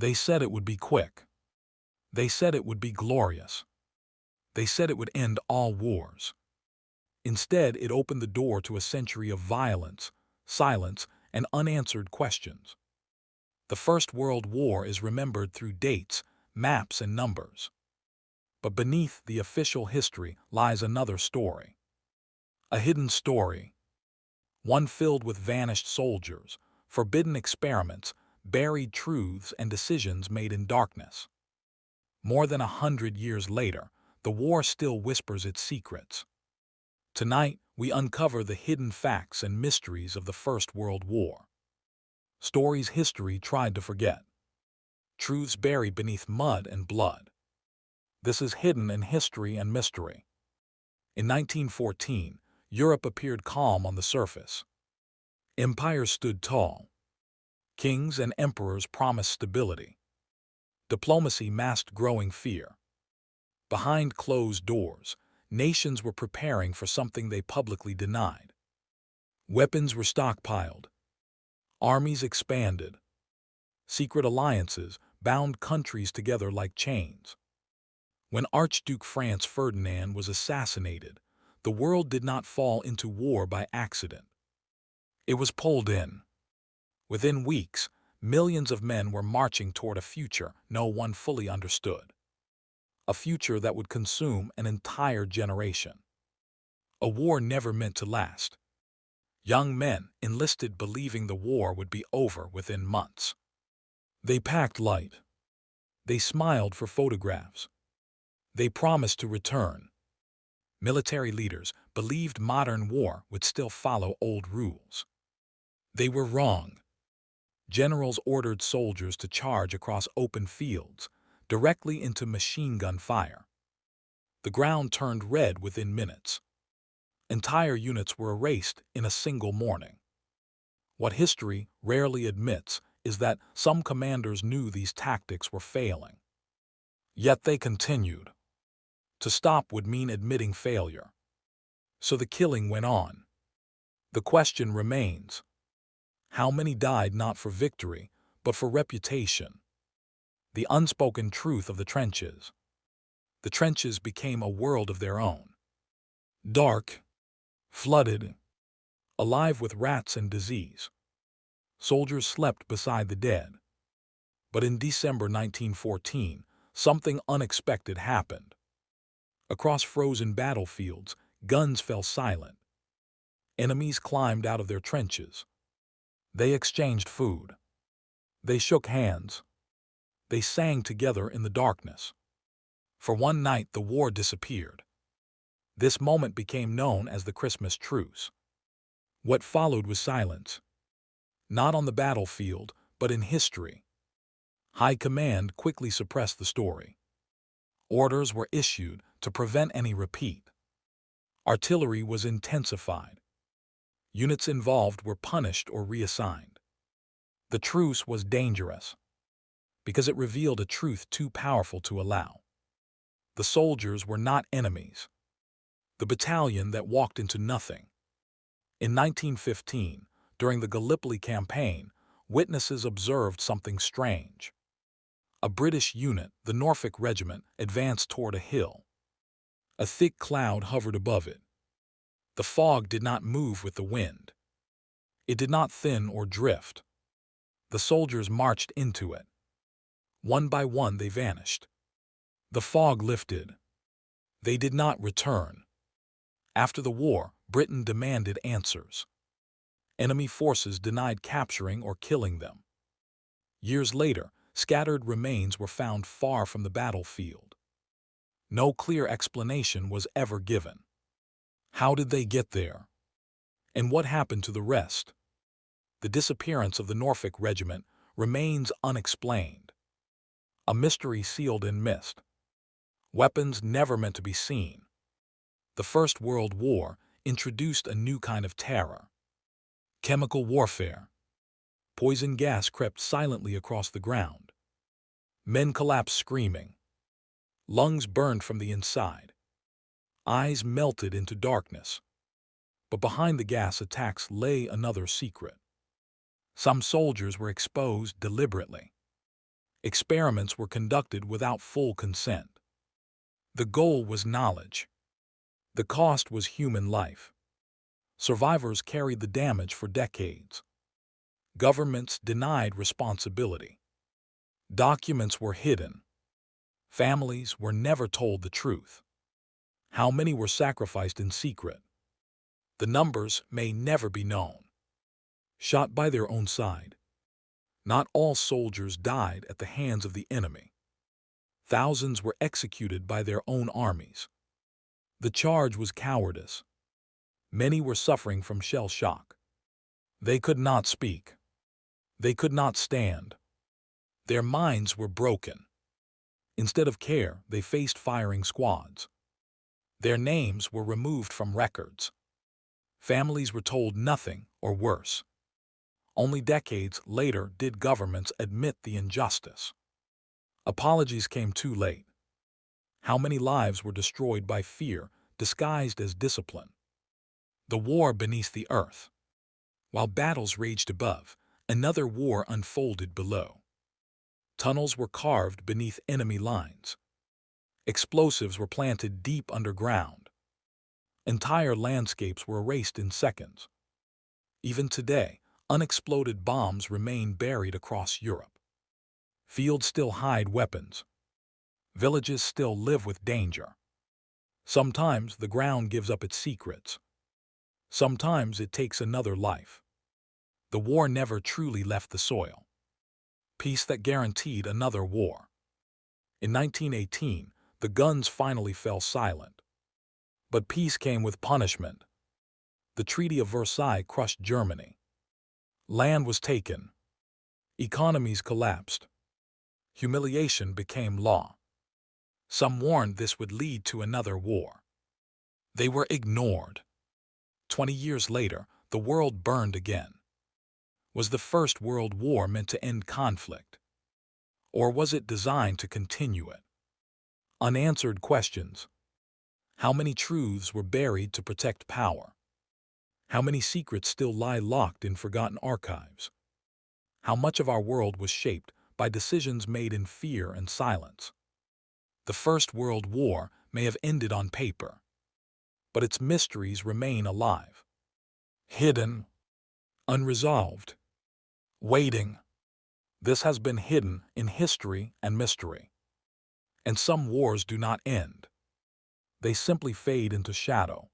They said it would be quick. They said it would be glorious. They said it would end all wars. Instead, it opened the door to a century of violence, silence, and unanswered questions. The First World War is remembered through dates, maps, and numbers. But beneath the official history lies another story. A hidden story. One filled with vanished soldiers, forbidden experiments, buried truths, and decisions made in darkness. More than 100 years later, the war still whispers its secrets. Tonight, we uncover the hidden facts and mysteries of the First World War. Stories history tried to forget. Truths buried beneath mud and blood. This is Hidden in History and Mystery. In 1914, Europe appeared calm on the surface. Empires stood tall. Kings and emperors promised stability. Diplomacy masked growing fear. Behind closed doors, nations were preparing for something they publicly denied. Weapons were stockpiled. Armies expanded. Secret alliances bound countries together like chains. When Archduke Franz Ferdinand was assassinated, the world did not fall into war by accident. It was pulled in. Within weeks, millions of men were marching toward a future no one fully understood. A future that would consume an entire generation. A war never meant to last. Young men enlisted believing the war would be over within months. They packed light. They smiled for photographs. They promised to return. Military leaders believed modern war would still follow old rules. They were wrong. Generals ordered soldiers to charge across open fields, directly into machine gun fire. The ground turned red within minutes. Entire units were erased in a single morning. What history rarely admits is that some commanders knew these tactics were failing. Yet they continued. To stop would mean admitting failure. So the killing went on. The question remains: how many died not for victory, but for reputation? The unspoken truth of the trenches. The trenches became a world of their own. Dark, flooded, alive with rats and disease. Soldiers slept beside the dead. But in December 1914, something unexpected happened. Across frozen battlefields, guns fell silent. Enemies climbed out of their trenches. They exchanged food. They shook hands. They sang together in the darkness. For one night, the war disappeared. This moment became known as the Christmas truce. What followed was silence. Not on the battlefield, but in history. High command quickly suppressed the story. Orders were issued to prevent any repeat. Artillery was intensified. Units involved were punished or reassigned. The truce was dangerous because it revealed a truth too powerful to allow. The soldiers were not enemies. The battalion that walked into nothing. In 1915, during the Gallipoli campaign, witnesses observed something strange. A British unit, the Norfolk Regiment, advanced toward a hill. A thick cloud hovered above it. The fog did not move with the wind. It did not thin or drift. The soldiers marched into it. One by one they vanished. The fog lifted. They did not return. After the war, Britain demanded answers. Enemy forces denied capturing or killing them. Years later, scattered remains were found far from the battlefield. No clear explanation was ever given. How did they get there? And what happened to the rest? The disappearance of the Norfolk Regiment remains unexplained. A mystery sealed in mist. Weapons never meant to be seen. The First World War introduced a new kind of terror. Chemical warfare. Poison gas crept silently across the ground. Men collapsed screaming. Lungs burned from the inside. Eyes melted into darkness. But behind the gas attacks lay another secret. Some soldiers were exposed deliberately. Experiments were conducted without full consent. The goal was knowledge. The cost was human life. Survivors carried the damage for decades. Governments denied responsibility. Documents were hidden. Families were never told the truth. How many were sacrificed in secret? The numbers may never be known. Shot by their own side. Not all soldiers died at the hands of the enemy. Thousands were executed by their own armies. The charge was cowardice. Many were suffering from shell shock. They could not speak. They could not stand. Their minds were broken. Instead of care, they faced firing squads. Their names were removed from records. Families were told nothing or worse. Only decades later did governments admit the injustice. Apologies came too late. How many lives were destroyed by fear disguised as discipline? The war beneath the earth. While battles raged above, another war unfolded below. Tunnels were carved beneath enemy lines. Explosives were planted deep underground. Entire landscapes were erased in seconds. Even today, unexploded bombs remain buried across Europe. Fields still hide weapons. Villages still live with danger. Sometimes the ground gives up its secrets. Sometimes it takes another life. The war never truly left the soil. Peace that guaranteed another war. In 1918, the guns finally fell silent. But peace came with punishment. The Treaty of Versailles crushed Germany. Land was taken. Economies collapsed. Humiliation became law. Some warned this would lead to another war. They were ignored. 20 years later, the world burned again. Was the First World War meant to end conflict? Or was it designed to continue it? Unanswered questions. How many truths were buried to protect power? How many secrets still lie locked in forgotten archives? How much of our world was shaped by decisions made in fear and silence? The First World War may have ended on paper, but its mysteries remain alive. Hidden, unresolved, waiting. This has been hidden in history and mystery. And some wars do not end. They simply fade into shadow.